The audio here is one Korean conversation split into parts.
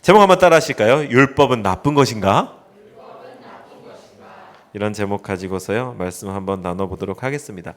제목 한번 따라 하실까요? 율법은 나쁜 것인가? 이런 제목 가지고서요 말씀 한번 나눠보도록 하겠습니다.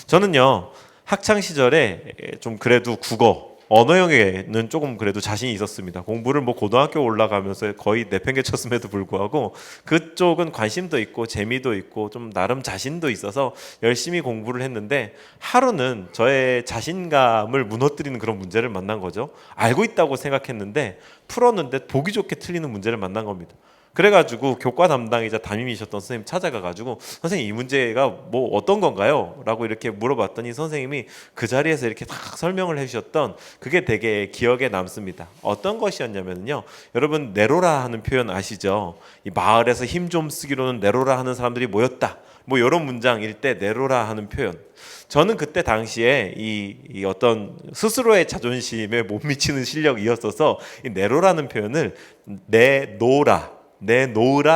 저는요 학창 시절에 좀 그래도 국어 언어 영역에는 조금 그래도 자신이 있었습니다. 공부를 뭐 고등학교 올라가면서 거의 내팽개쳤음에도 불구하고 그쪽은 관심도 있고 재미도 있고 좀 나름 자신도 있어서 열심히 공부를 했는데 하루는 저의 자신감을 무너뜨리는 그런 문제를 만난 거죠. 알고 있다고 생각했는데 풀었는데 보기 좋게 틀리는 문제를 만난 겁니다. 그래가지고 교과 담당이자 담임이셨던 선생님 찾아가가지고 선생님 이 문제가 뭐 어떤 건가요? 라고 이렇게 물어봤더니 선생님이 그 자리에서 이렇게 딱 설명을 해주셨던 그게 되게 기억에 남습니다. 어떤 것이었냐면요, 여러분 내로라 하는 표현 아시죠? 이 마을에서 힘 좀 쓰기로는 내로라 하는 사람들이 모였다, 뭐 이런 문장일 때 내로라 하는 표현. 저는 그때 당시에 이 어떤 스스로의 자존심에 못 미치는 실력이었어서 이 내로라는 표현을 내놓으라,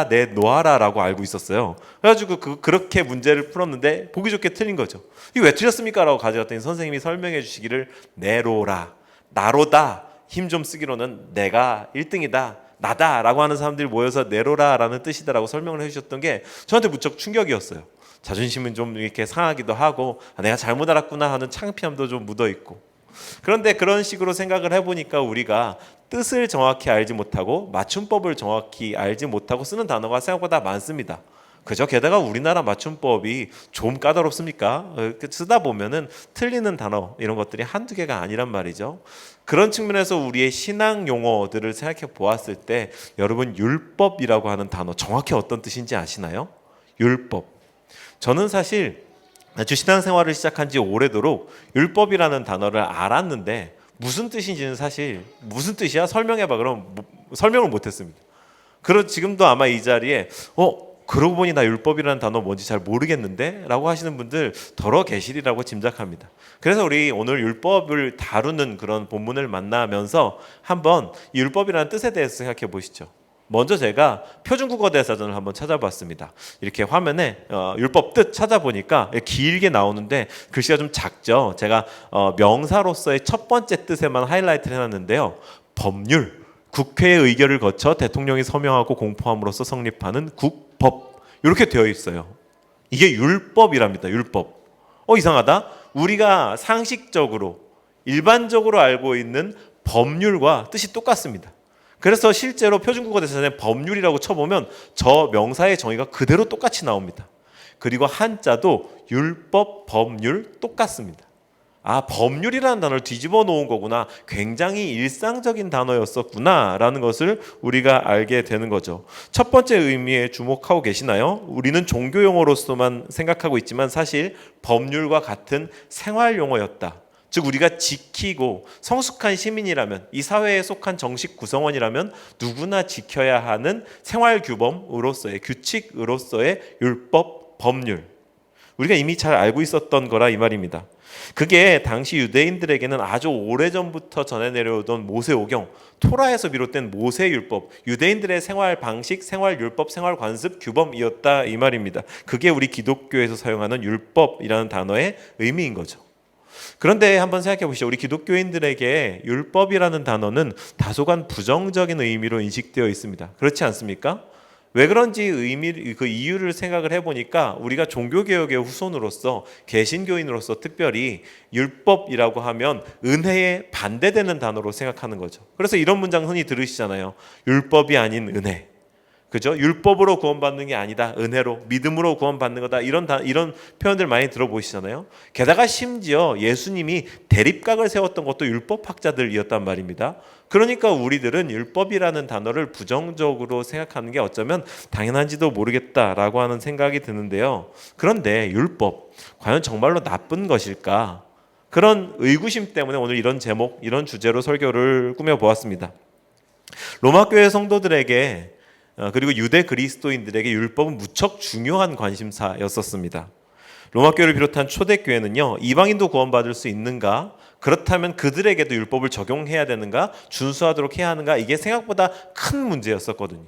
내놓아라라고 알고 있었어요. 그래가지고 그렇게 문제를 풀었는데 보기 좋게 틀린 거죠. 이거 왜 틀렸습니까? 라고 가져갔더니 선생님이 설명해 주시기를 내로라, 나로다, 힘 좀 쓰기로는 내가 1등이다, 나다 라고 하는 사람들이 모여서 내로라 라는 뜻이다라고 설명을 해주셨던 게 저한테 무척 충격이었어요. 자존심은 좀 이렇게 상하기도 하고 내가 잘못 알았구나 하는 창피함도 좀 묻어있고. 그런데 그런 식으로 생각을 해보니까 우리가 뜻을 정확히 알지 못하고 맞춤법을 정확히 알지 못하고 쓰는 단어가 생각보다 많습니다. 그죠? 게다가 우리나라 맞춤법이 좀 까다롭습니까? 쓰다 보면은 틀리는 단어 이런 것들이 한두 개가 아니란 말이죠. 그런 측면에서 우리의 신앙 용어들을 생각해 보았을 때 여러분 율법이라고 하는 단어 정확히 어떤 뜻인지 아시나요? 율법. 저는 사실 신앙생활을 시작한 지 오래도록 율법이라는 단어를 알았는데 무슨 뜻인지는 사실 무슨 뜻이야? 설명해봐. 그럼 설명을 못했습니다. 그럼 지금도 아마 이 자리에 그러고 보니 나 율법이라는 단어 뭔지 잘 모르겠는데? 라고 하시는 분들 더러 계시리라고 짐작합니다. 그래서 우리 오늘 율법을 다루는 그런 본문을 만나면서 한번 이 율법이라는 뜻에 대해서 생각해 보시죠. 먼저 제가 표준국어대사전을 한번 찾아봤습니다. 이렇게 화면에 율법 뜻 찾아보니까 길게 나오는데 글씨가 좀 작죠. 제가 명사로서의 첫 번째 뜻에만 하이라이트를 해놨는데요. 법률, 국회의 의결을 거쳐 대통령이 서명하고 공포함으로써 성립하는 국법, 이렇게 되어 있어요. 이게 율법이랍니다. 율법. 이상하다. 우리가 상식적으로 일반적으로 알고 있는 법률과 뜻이 똑같습니다. 그래서 실제로 표준국어대사전에 법률이라고 쳐보면 저 명사의 정의가 그대로 똑같이 나옵니다. 그리고 한자도 율법, 법률 똑같습니다. 법률이라는 단어를 뒤집어 놓은 거구나, 굉장히 일상적인 단어였었구나 라는 것을 우리가 알게 되는 거죠. 첫 번째 의미에 주목하고 계시나요? 우리는 종교용어로서만 생각하고 있지만 사실 법률과 같은 생활용어였다. 즉 우리가 지키고 성숙한 시민이라면, 이 사회에 속한 정식 구성원이라면 누구나 지켜야 하는 생활규범으로서의, 규칙으로서의 율법, 법률, 우리가 이미 잘 알고 있었던 거라 이 말입니다. 그게 당시 유대인들에게는 아주 오래전부터 전해 내려오던 모세오경, 토라에서 비롯된 모세율법, 유대인들의 생활 방식, 생활 율법, 생활 관습, 규범이었다 이 말입니다. 그게 우리 기독교에서 사용하는 율법이라는 단어의 의미인 거죠. 그런데 한번 생각해 보시죠. 우리 기독교인들에게 율법이라는 단어는 다소간 부정적인 의미로 인식되어 있습니다. 그렇지 않습니까? 왜 그런지 그 이유를 생각을 해보니까 우리가 종교개혁의 후손으로서, 개신교인으로서 특별히 율법이라고 하면 은혜에 반대되는 단어로 생각하는 거죠. 그래서 이런 문장 흔히 들으시잖아요. 율법이 아닌 은혜. 그죠? 율법으로 구원받는 게 아니다, 은혜로, 믿음으로 구원받는 거다, 이런 표현들 많이 들어보시잖아요. 게다가 심지어 예수님이 대립각을 세웠던 것도 율법학자들이었단 말입니다. 그러니까 우리들은 율법이라는 단어를 부정적으로 생각하는 게 어쩌면 당연한지도 모르겠다라고 하는 생각이 드는데요. 그런데 율법, 과연 정말로 나쁜 것일까? 그런 의구심 때문에 오늘 이런 제목, 이런 주제로 설교를 꾸며보았습니다. 로마교회 성도들에게 그리고 유대 그리스도인들에게 율법은 무척 중요한 관심사였었습니다. 로마교회를 비롯한 초대교회는요, 이방인도 구원받을 수 있는가? 그렇다면 그들에게도 율법을 적용해야 되는가? 준수하도록 해야 하는가? 이게 생각보다 큰 문제였었거든요.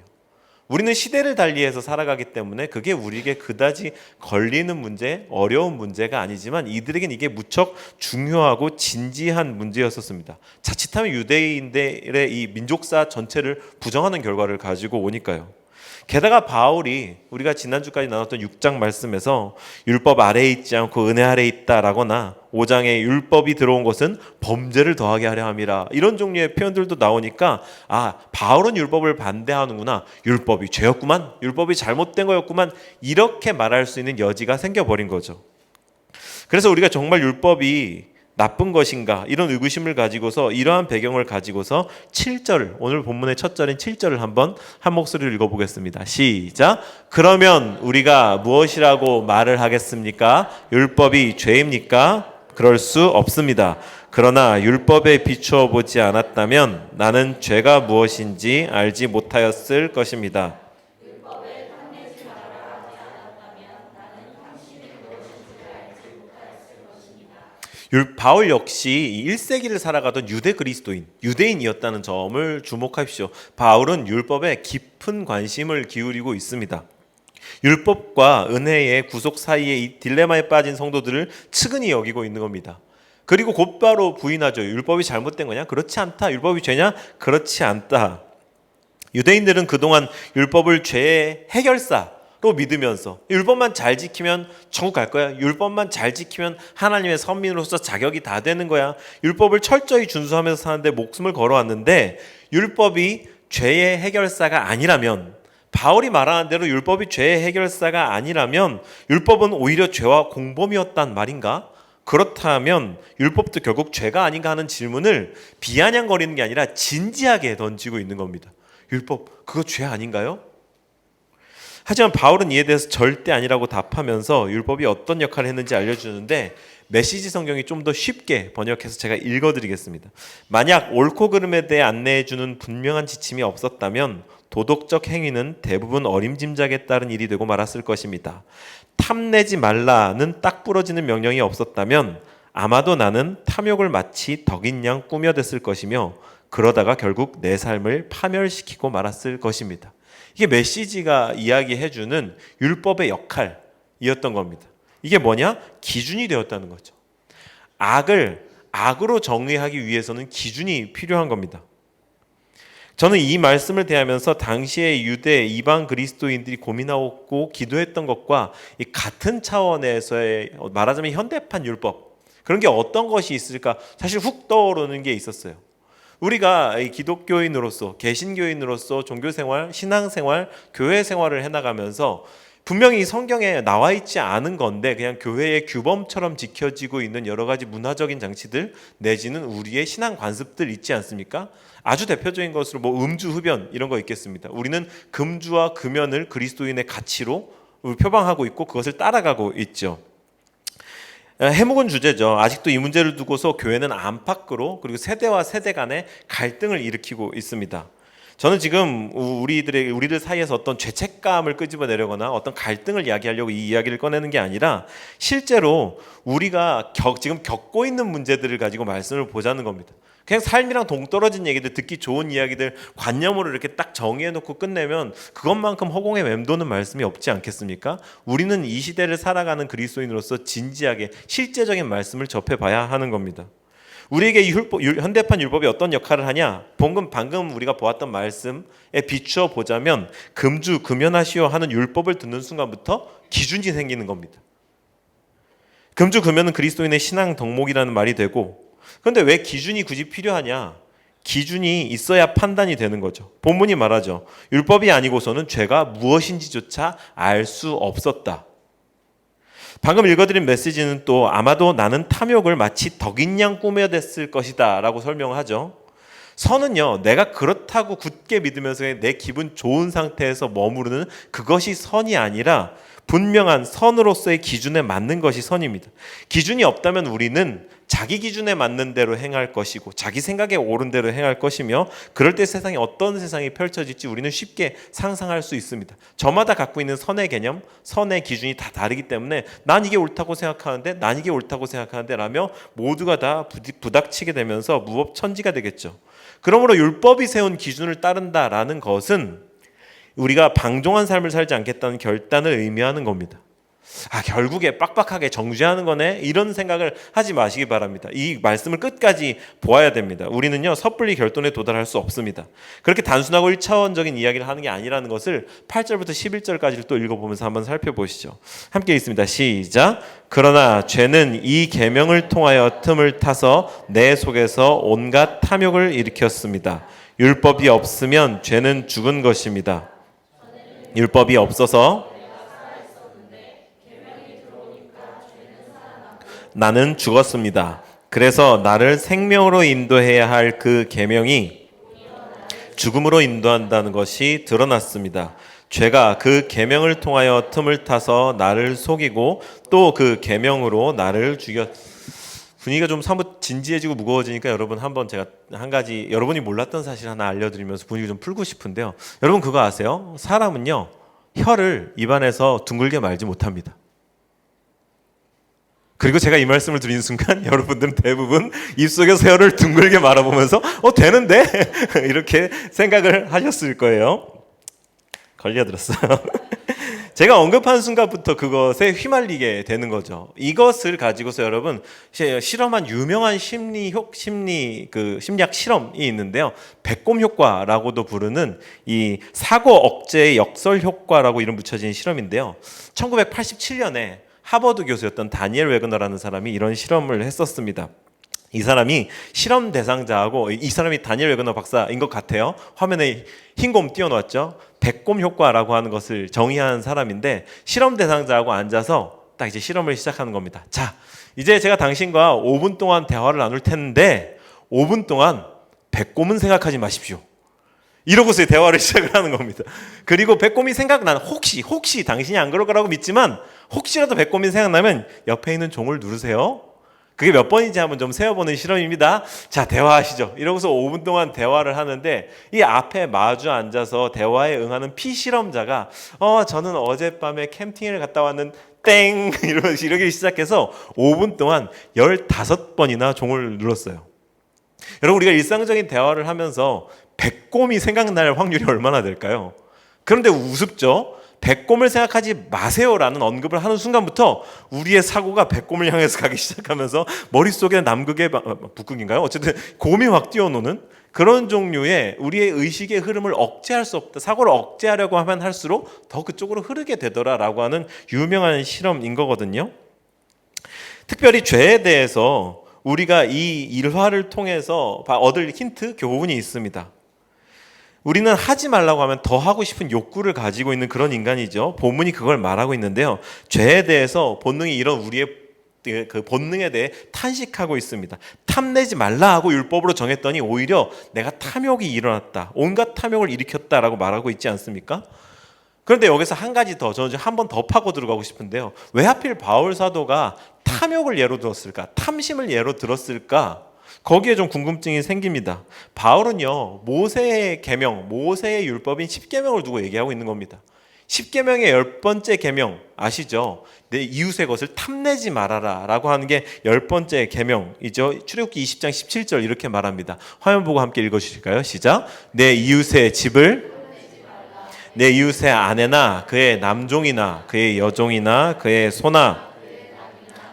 우리는 시대를 달리해서 살아가기 때문에 그게 우리에게 그다지 걸리는 문제, 어려운 문제가 아니지만 이들에겐 이게 무척 중요하고 진지한 문제였었습니다. 자칫하면 유대인들의 이 민족사 전체를 부정하는 결과를 가지고 오니까요. 게다가 바울이 우리가 지난주까지 나눴던 6장 말씀에서 율법 아래에 있지 않고 은혜 아래에 있다라거나 5장에 율법이 들어온 것은 범죄를 더하게 하려 함이라, 이런 종류의 표현들도 나오니까 바울은 율법을 반대하는구나, 율법이 죄였구만, 율법이 잘못된 거였구만, 이렇게 말할 수 있는 여지가 생겨버린 거죠. 그래서 우리가 정말 율법이 나쁜 것인가, 이런 의구심을 가지고서, 이러한 배경을 가지고서 7절, 오늘 본문의 첫 절인 7절을 한번 한 목소리로 읽어보겠습니다. 시작. 그러면 우리가 무엇이라고 말을 하겠습니까? 율법이 죄입니까? 그럴 수 없습니다. 그러나 율법에 비추어 보지 않았다면 나는 죄가 무엇인지 알지 못하였을 것입니다. 바울 역시 1세기를 살아가던 유대 그리스도인, 유대인이었다는 점을 주목하십시오. 바울은 율법에 깊은 관심을 기울이고 있습니다. 율법과 은혜의 구속 사이의 이 딜레마에 빠진 성도들을 측은히 여기고 있는 겁니다. 그리고 곧바로 부인하죠. 율법이 잘못된 거냐? 그렇지 않다. 율법이 죄냐? 그렇지 않다. 유대인들은 그동안 율법을 죄의 해결사로 믿으면서 율법만 잘 지키면 천국 갈 거야, 율법만 잘 지키면 하나님의 선민으로서 자격이 다 되는 거야, 율법을 철저히 준수하면서 사는데 목숨을 걸어왔는데, 율법이 죄의 해결사가 아니라면, 바울이 말하는 대로 율법이 죄의 해결사가 아니라면 율법은 오히려 죄와 공범이었단 말인가? 그렇다면 율법도 결국 죄가 아닌가 하는 질문을 비아냥거리는 게 아니라 진지하게 던지고 있는 겁니다. 율법, 그거 죄 아닌가요? 하지만 바울은 이에 대해서 절대 아니라고 답하면서 율법이 어떤 역할을 했는지 알려주는데, 메시지 성경이 좀 더 쉽게 번역해서 제가 읽어드리겠습니다. 만약 옳고 그름에 대해 안내해주는 분명한 지침이 없었다면 도덕적 행위는 대부분 어림짐작에 따른 일이 되고 말았을 것입니다. 탐내지 말라는 딱 부러지는 명령이 없었다면 아마도 나는 탐욕을 마치 덕인 양 꾸며댔을 것이며 그러다가 결국 내 삶을 파멸시키고 말았을 것입니다. 이게 메시지가 이야기해주는 율법의 역할이었던 겁니다. 이게 뭐냐? 기준이 되었다는 거죠. 악을 악으로 정의하기 위해서는 기준이 필요한 겁니다. 저는 이 말씀을 대하면서 당시의 유대 이방 그리스도인들이 고민하고 기도했던 것과 같은 차원에서의, 말하자면 현대판 율법, 그런 게 어떤 것이 있을까 사실 훅 떠오르는 게 있었어요. 우리가 기독교인으로서, 개신교인으로서 종교생활, 신앙생활, 교회생활을 해나가면서 분명히 성경에 나와 있지 않은 건데 그냥 교회의 규범처럼 지켜지고 있는 여러 가지 문화적인 장치들 내지는 우리의 신앙 관습들 있지 않습니까? 아주 대표적인 것으로 음주, 흡연 이런 거 있겠습니다. 우리는 금주와 금연을 그리스도인의 가치로 표방하고 있고 그것을 따라가고 있죠. 해묵은 주제죠. 아직도 이 문제를 두고서 교회는 안팎으로 그리고 세대와 세대 간의 갈등을 일으키고 있습니다. 저는 지금 우리들 사이에서 어떤 죄책감을 끄집어내려거나 어떤 갈등을 이야기하려고 이 이야기를 꺼내는 게 아니라 실제로 우리가 지금 겪고 있는 문제들을 가지고 말씀을 보자는 겁니다. 그냥 삶이랑 동떨어진 얘기들, 듣기 좋은 이야기들 관념으로 이렇게 딱 정의해놓고 끝내면 그것만큼 허공에 맴도는 말씀이 없지 않겠습니까? 우리는 이 시대를 살아가는 그리스도인으로서 진지하게 실제적인 말씀을 접해봐야 하는 겁니다. 우리에게 현대판 율법이 어떤 역할을 하냐? 방금 우리가 보았던 말씀에 비추어 보자면 금주, 금연하시오 하는 율법을 듣는 순간부터 기준이 생기는 겁니다. 금주, 금연은 그리스도인의 신앙 덕목이라는 말이 되고, 그런데 왜 기준이 굳이 필요하냐? 기준이 있어야 판단이 되는 거죠. 본문이 말하죠. 율법이 아니고서는 죄가 무엇인지조차 알 수 없었다. 방금 읽어드린 메시지는 또 아마도 나는 탐욕을 마치 덕인 양 꾸며댔을 것이다 라고 설명하죠. 선은요, 내가 그렇다고 굳게 믿으면서 내 기분 좋은 상태에서 머무르는 그것이 선이 아니라 분명한 선으로서의 기준에 맞는 것이 선입니다. 기준이 없다면 우리는 자기 기준에 맞는 대로 행할 것이고 자기 생각에 옳은 대로 행할 것이며 그럴 때 세상에 어떤 세상이 펼쳐질지 우리는 쉽게 상상할 수 있습니다. 저마다 갖고 있는 선의 개념, 선의 기준이 다 다르기 때문에 난 이게 옳다고 생각하는데 난 이게 옳다고 생각하는데 라며 모두가 다 부닥치게 되면서 무법천지가 되겠죠. 그러므로 율법이 세운 기준을 따른다라는 것은 우리가 방종한 삶을 살지 않겠다는 결단을 의미하는 겁니다. 결국에 빡빡하게 정죄하는 거네, 이런 생각을 하지 마시기 바랍니다. 이 말씀을 끝까지 보아야 됩니다. 우리는요 섣불리 결론에 도달할 수 없습니다. 그렇게 단순하고 1차원적인 이야기를 하는 게 아니라는 것을 8절부터 11절까지를 또 읽어보면서 한번 살펴보시죠. 함께 읽습니다. 시작. 그러나 죄는 이 계명을 통하여 틈을 타서 내 속에서 온갖 탐욕을 일으켰습니다. 율법이 없으면 죄는 죽은 것입니다. 율법이 없어서 나는 죽었습니다. 그래서 나를 생명으로 인도해야 할 그 계명이 죽음으로 인도한다는 것이 드러났습니다. 죄가 그 계명을 통하여 틈을 타서 나를 속이고 또 그 계명으로 나를 죽였. 분위기가 좀 사뭇 진지해지고 무거워지니까 여러분 한번 제가 한 가지 여러분이 몰랐던 사실 하나 알려드리면서 분위기 좀 풀고 싶은데요. 여러분 그거 아세요? 사람은요 혀를 입안에서 둥글게 말지 못합니다. 그리고 제가 이 말씀을 드리는 순간 여러분들은 대부분 입속에서 혀를 둥글게 말아보면서 되는데 이렇게 생각을 하셨을 거예요. 걸려들었어요. 제가 언급한 순간부터 그것에 휘말리게 되는 거죠. 이것을 가지고서 여러분 실험한 유명한 심리학 실험이 있는데요. 배꼽 효과라고도 부르는 이 사고 억제의 역설 효과라고 이름 붙여진 실험인데요. 1987년에 하버드 교수였던 다니엘 웨그너라는 사람이 이런 실험을 했었습니다. 이 사람이 실험 대상자하고, 이 사람이 다니엘 웨그너 박사인 것 같아요. 화면에 흰곰 띄워놓았죠. 백곰 효과라고 하는 것을 정의한 사람인데, 실험 대상자하고 앉아서 딱 이제 실험을 시작하는 겁니다. 자, 이제 제가 당신과 5분 동안 대화를 나눌 텐데 5분 동안 백곰은 생각하지 마십시오. 이러고서 대화를 시작을 하는 겁니다. 그리고 백곰이 생각나는, 혹시 당신이 안 그럴 거라고 믿지만 혹시라도 백곰이 생각나면 옆에 있는 종을 누르세요. 그게 몇 번인지 한번 좀 세어보는 실험입니다. 자, 대화하시죠. 이러고서 5분 동안 대화를 하는데 이 앞에 마주 앉아서 대화에 응하는 피실험자가 저는 어젯밤에 캠핑을 갔다 왔는 땡 이러면서 이러기 시작해서 5분 동안 15번이나 종을 눌렀어요. 여러분 우리가 일상적인 대화를 하면서 백곰이 생각날 확률이 얼마나 될까요? 그런데 우습죠? 백곰을 생각하지 마세요라는 언급을 하는 순간부터 우리의 사고가 백곰을 향해서 가기 시작하면서 머릿속에 남극의 북극인가요? 어쨌든 곰이 확 뛰어노는 그런 종류의 우리의 의식의 흐름을 억제할 수 없다. 사고를 억제하려고 하면 할수록 더 그쪽으로 흐르게 되더라라고 하는 유명한 실험인 거거든요. 특별히 죄에 대해서 우리가 이 일화를 통해서 얻을 힌트, 교훈이 있습니다. 우리는 하지 말라고 하면 더 하고 싶은 욕구를 가지고 있는 그런 인간이죠. 본문이 그걸 말하고 있는데요. 죄에 대해서 본능이 이런 우리의 그 본능에 대해 탄식하고 있습니다. 탐내지 말라 하고 율법으로 정했더니 오히려 내가 탐욕이 일어났다. 온갖 탐욕을 일으켰다라고 말하고 있지 않습니까? 그런데 여기서 한 가지 더, 저는 한 번 더 파고 들어가고 싶은데요. 왜 하필 바울 사도가 탐욕을 예로 들었을까? 탐심을 예로 들었을까? 거기에 좀 궁금증이 생깁니다. 바울은요 모세의 계명, 모세의 율법인 10계명을 두고 얘기하고 있는 겁니다. 10계명의 10번째 계명 아시죠? 내 이웃의 것을 탐내지 말아라 라고 하는 게 10번째 계명이죠. 출애굽기 20장 17절 이렇게 말합니다. 화면 보고 함께 읽어주실까요? 시작. 내 이웃의 집을, 내 이웃의 아내나 그의 남종이나 그의 여종이나 그의 소나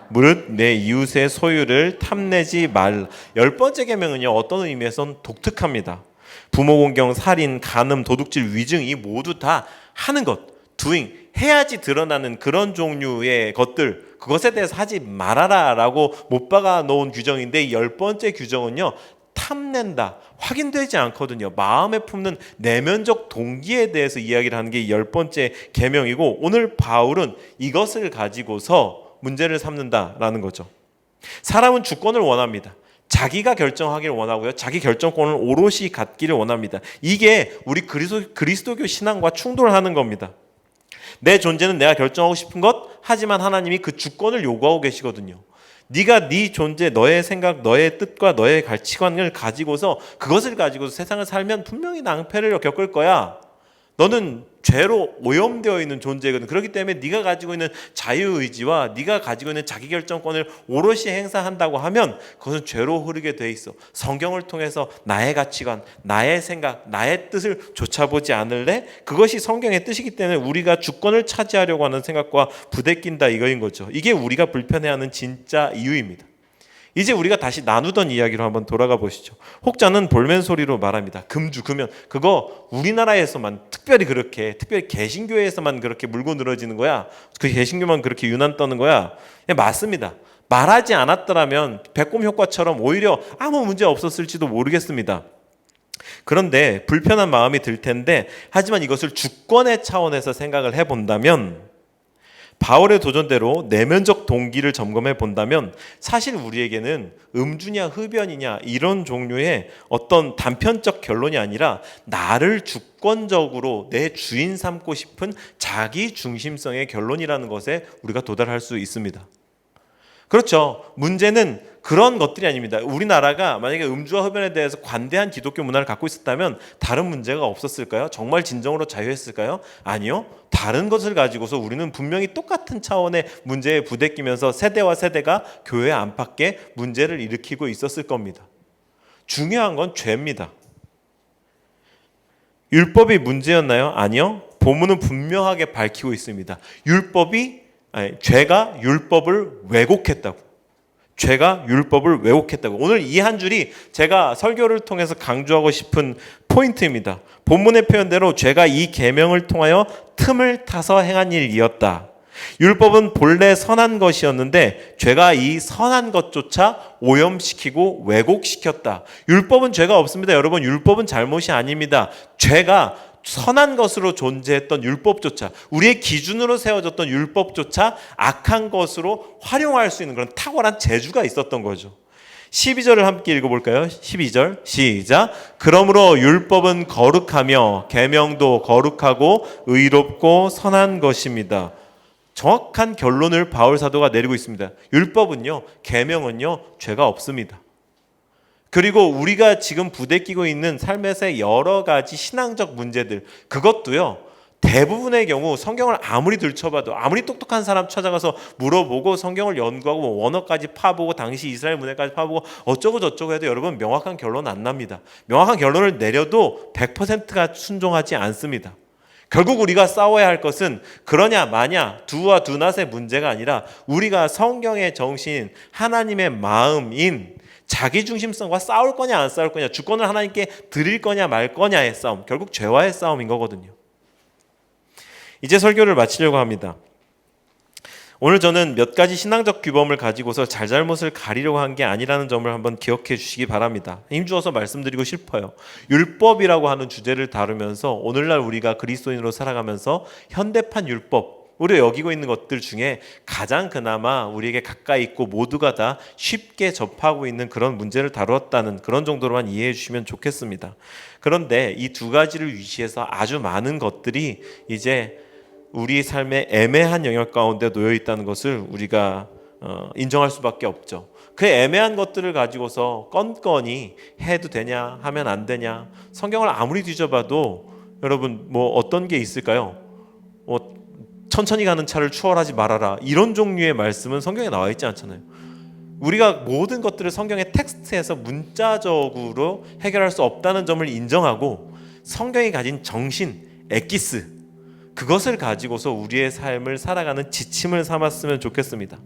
무릇 내 이웃의 소유를 탐내지 말. 10번째 계명은요 어떤 의미에선 독특합니다. 부모 공경, 살인, 간음, 도둑질, 위증 이 모두 다 하는 것, doing, 해야지 드러나는 그런 종류의 것들, 그것에 대해서 하지 말아라 라고 못 박아 놓은 규정인데 이 10번째 규정은요 탐낸다, 확인되지 않거든요. 마음에 품는 내면적 동기에 대해서 이야기를 하는 게 10번째 계명이고, 오늘 바울은 이것을 가지고서 문제를 삼는다라는 거죠. 사람은 주권을 원합니다. 자기가 결정하기를 원하고요. 자기 결정권을 오롯이 갖기를 원합니다. 이게 우리 그리스도교 신앙과 충돌하는 겁니다. 내 존재는 내가 결정하고 싶은 것, 하지만 하나님이 그 주권을 요구하고 계시거든요. 네가 네 존재, 너의 생각, 너의 뜻과 너의 가치관을 가지고서 그것을 가지고서 세상을 살면 분명히 낭패를 겪을 거야. 너는 죄로 오염되어 있는 존재거든. 그렇기 때문에 네가 가지고 있는 자유의지와 네가 가지고 있는 자기결정권을 오롯이 행사한다고 하면 그것은 죄로 흐르게 돼 있어. 성경을 통해서 나의 가치관, 나의 생각, 나의 뜻을 좇아보지 않을래? 그것이 성경의 뜻이기 때문에 우리가 주권을 차지하려고 하는 생각과 부대낀다 이거인 거죠. 이게 우리가 불편해하는 진짜 이유입니다. 이제 우리가 다시 나누던 이야기로 한번 돌아가 보시죠. 혹자는 볼멘 소리로 말합니다. 금주, 금연. 그거 우리나라에서만 특별히 개신교회에서만 그렇게 물고 늘어지는 거야. 그 개신교만 그렇게 유난 떠는 거야. 맞습니다. 말하지 않았더라면 배꼽 효과처럼 오히려 아무 문제 없었을지도 모르겠습니다. 그런데 불편한 마음이 들 텐데, 하지만 이것을 주권의 차원에서 생각을 해본다면, 바울의 도전대로 내면적 동기를 점검해 본다면 사실 우리에게는 음주냐 흡연이냐 이런 종류의 어떤 단편적 결론이 아니라 나를 주권적으로 내 주인 삼고 싶은 자기 중심성의 결론이라는 것에 우리가 도달할 수 있습니다. 그렇죠. 문제는 그런 것들이 아닙니다. 우리나라가 만약에 음주와 흡연에 대해서 관대한 기독교 문화를 갖고 있었다면 다른 문제가 없었을까요? 정말 진정으로 자유했을까요? 아니요. 다른 것을 가지고서 우리는 분명히 똑같은 차원의 문제에 부대끼면서 세대와 세대가 교회 안팎에 문제를 일으키고 있었을 겁니다. 중요한 건 죄입니다. 율법이 문제였나요? 아니요. 본문은 분명하게 밝히고 있습니다. 죄가 율법을 왜곡했다고. 죄가 율법을 왜곡했다고. 오늘 이 한 줄이 제가 설교를 통해서 강조하고 싶은 포인트입니다. 본문의 표현대로 죄가 이 계명을 통하여 틈을 타서 행한 일이었다. 율법은 본래 선한 것이었는데 죄가 이 선한 것조차 오염시키고 왜곡시켰다. 율법은 죄가 없습니다. 여러분, 율법은 잘못이 아닙니다. 죄가 선한 것으로 존재했던 율법조차, 우리의 기준으로 세워졌던 율법조차 악한 것으로 활용할 수 있는 그런 탁월한 재주가 있었던 거죠. 12절을 함께 읽어볼까요? 12절 시작. 그러므로 율법은 거룩하며 계명도 거룩하고 의롭고 선한 것입니다. 정확한 결론을 바울 사도가 내리고 있습니다. 율법은요, 계명은요, 죄가 없습니다. 그리고 우리가 지금 부대끼고 있는 삶에서의 여러 가지 신앙적 문제들, 그것도요, 대부분의 경우 성경을 아무리 들춰봐도, 아무리 똑똑한 사람 찾아가서 물어보고 성경을 연구하고 원어까지 파보고 당시 이스라엘 문화까지 파보고 어쩌고 저쩌고 해도 여러분 명확한 결론은 안 납니다. 명확한 결론을 내려도 100%가 순종하지 않습니다. 결국 우리가 싸워야 할 것은 그러냐 마냐 두와 두낫의 문제가 아니라 우리가 성경의 정신, 하나님의 마음인 자기 중심성과 싸울 거냐 안 싸울 거냐, 주권을 하나님께 드릴 거냐 말 거냐의 싸움, 결국 죄와의 싸움인 거거든요. 이제 설교를 마치려고 합니다. 오늘 저는 몇 가지 신앙적 규범을 가지고서 잘잘못을 가리려고 한 게 아니라는 점을 한번 기억해 주시기 바랍니다. 힘주어서 말씀드리고 싶어요. 율법이라고 하는 주제를 다루면서 오늘날 우리가 그리스도인으로 살아가면서 현대판 율법, 우리가 여기고 있는 것들 중에 가장 그나마 우리에게 가까이 있고 모두가 다 쉽게 접하고 있는 그런 문제를 다루었다는 그런 정도로만 이해해 주시면 좋겠습니다. 그런데 이 두 가지를 위시해서 아주 많은 것들이 이제 우리 삶의 애매한 영역 가운데 놓여 있다는 것을 우리가 인정할 수밖에 없죠. 그 애매한 것들을 가지고서 건건이 해도 되냐 하면 안 되냐, 성경을 아무리 뒤져봐도 여러분 뭐 어떤 게 있을까요? 천천히 가는 차를 추월하지 말아라, 이런 종류의 말씀은 성경에 나와 있지 않잖아요. 우리가 모든 것들을 성경의 텍스트에서 문자적으로 해결할 수 없다는 점을 인정하고 성경이 가진 정신, 엑기스, 그것을 가지고서 우리의 삶을 살아가는 지침을 삼았으면 좋겠습니다.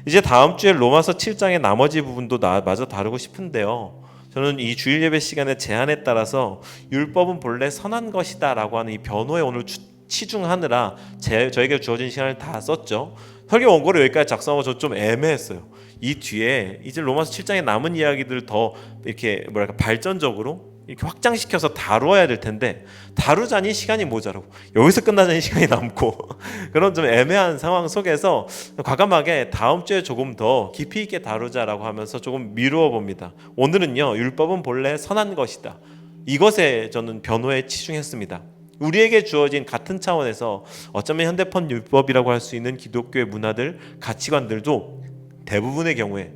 이제 다음 주에 로마서 7장의 나머지 부분도 마저 다루고 싶은데요, 저는 이 주일 예배 시간의 제한에 따라서 율법은 본래 선한 것이다 라고 하는 이 변호에 오늘 치중하느라 저에게 주어진 시간을 다 썼죠. 설교 원고를 여기까지 작성하고 저 좀 애매했어요. 이 뒤에 이제 로마서 7장에 남은 이야기들을 더 이렇게 발전적으로 이렇게 확장시켜서 다루어야 될 텐데 다루자니 시간이 모자라고, 여기서 끝나자니 시간이 남고 그런 좀 애매한 상황 속에서 과감하게 다음 주에 조금 더 깊이 있게 다루자라고 하면서 조금 미루어 봅니다. 오늘은요, 율법은 본래 선한 것이다, 이것에 저는 변호에 치중했습니다. 우리에게 주어진 같은 차원에서 어쩌면 현대판 율법이라고 할 수 있는 기독교의 문화들, 가치관들도 대부분의 경우에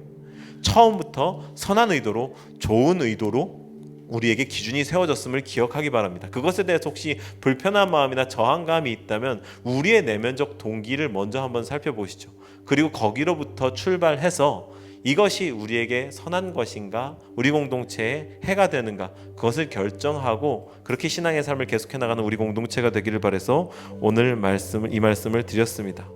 처음부터 선한 의도로, 좋은 의도로 우리에게 기준이 세워졌음을 기억하기 바랍니다. 그것에 대해서 혹시 불편한 마음이나 저항감이 있다면 우리의 내면적 동기를 먼저 한번 살펴보시죠. 그리고 거기로부터 출발해서 이것이 우리에게 선한 것인가, 우리 공동체에 해가 되는가, 그것을 결정하고 그렇게 신앙의 삶을 계속해 나가는 우리 공동체가 되기를 바라서 오늘 이 말씀을 드렸습니다.